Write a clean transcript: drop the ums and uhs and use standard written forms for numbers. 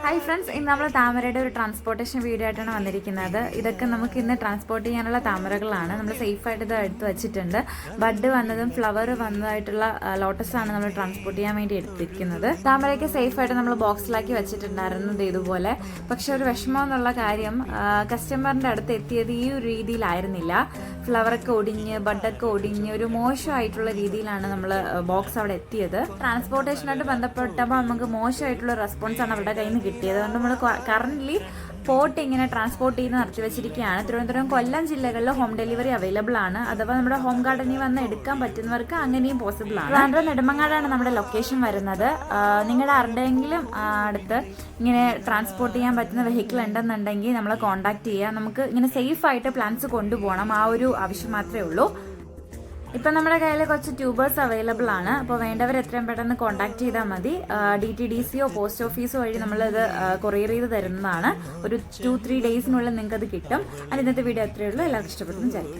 Hi friends, ഇന്ന് നമ്മൾ താമരയുടെ ഒരു ട്രാൻസ്പോർട്ടേഷൻ വീഡിയോ ആയിട്ടാണ് വന്നിരിക്കുന്നത്. ഇതൊക്കെ നമുക്ക് ഇന്ന് ട്രാൻസ്പോർട്ട് ചെയ്യാനുള്ള താമരകളാണ്. നമ്മൾ സേഫായിട്ട് ഇത് എടുത്ത് വെച്ചിട്ടുണ്ട്. ബഡ് വന്നതും ഫ്ലവർ വന്നതായിട്ടുള്ള ലോട്ടസ് ആണ് നമ്മൾ ട്രാൻസ്പോർട്ട് ചെയ്യാൻ വേണ്ടി എടുത്തിരിക്കുന്നത്. താമരയ്ക്ക് സേഫായിട്ട് നമ്മൾ ബോക്സിലാക്കി വെച്ചിട്ടുണ്ടായിരുന്നത് ഇതുപോലെ. പക്ഷെ ഒരു വിഷമം എന്നുള്ള കാര്യം, കസ്റ്റമറിന്റെ അടുത്ത് എത്തിയത് ഈ ഒരു രീതിയിലായിരുന്നില്ല. ഫ്ലവറൊക്കെ ഒടിഞ്ഞ് ബഡൊക്കെ ഒടിഞ്ഞ് ഒരു മോശമായിട്ടുള്ള രീതിയിലാണ് നമ്മൾ ബോക്സ് അവിടെ എത്തിയത്. ട്രാൻസ്പോർട്ടേഷനായിട്ട് ബന്ധപ്പെട്ടപ്പോൾ നമുക്ക് മോശമായിട്ടുള്ള റെസ്പോൺസ് ആണ് അവരുടെ കയ്യിൽ നിന്ന് കിട്ടിയത്. അതുകൊണ്ട് നമ്മൾ കറന്റ്ലി പോട്ട് ഇങ്ങനെ ട്രാൻസ്പോർട്ട് ചെയ്ത് നിർത്തി വെച്ചിരിക്കുകയാണ്. തിരുവനന്തപുരം, കൊല്ലം ജില്ലകളിൽ ഹോം ഡെലിവറി അവൈലബിൾ ആണ്. അഥവാ നമ്മുടെ ഹോം ഗാർഡനിൽ വന്ന് എടുക്കാൻ പറ്റുന്നവർക്ക് അങ്ങനെയും പോസിബിൾ ആണ്. ട്രിവാൻഡ്രം നെടുമങ്ങാടാണ് നമ്മുടെ ലൊക്കേഷൻ വരുന്നത്. നിങ്ങളുടെ ആരുടെയെങ്കിലും അടുത്ത് ഇങ്ങനെ ട്രാൻസ്പോർട്ട് ചെയ്യാൻ പറ്റുന്ന വെഹിക്കിൾ ഉണ്ടെന്നുണ്ടെങ്കിൽ നമ്മളെ കോൺടാക്ട് ചെയ്യുക. നമുക്ക് ഇങ്ങനെ സേഫ് ആയിട്ട് പ്ലാന്റ്സ് കൊണ്ടുപോകണം, ആ ഒരു ആവശ്യം മാത്രമേ ഉള്ളൂ. ഇപ്പം നമ്മുടെ കയ്യിൽ കുറച്ച് ട്യൂബേഴ്സ് അവൈലബിൾ ആണ്. അപ്പോൾ വേണ്ടവർ എത്രയും പെട്ടെന്ന് കോൺടാക്ട് ചെയ്താൽ മതി. DTDCയോ പോസ്റ്റ് ഓഫീസോ വഴി നമ്മളിത് കൊറിയർ ചെയ്ത് തരുന്നതാണ്. ഒരു 2-3 ഡേയ്സിനുള്ളിൽ നിങ്ങൾക്ക് അത് കിട്ടും. ഇന്നത്തെ വീഡിയോ അത്രയേ ഉള്ളൂ. എല്ലാവർക്കും ഇഷ്ടപ്പെട്ടെന്ന് വിചാരിക്കും.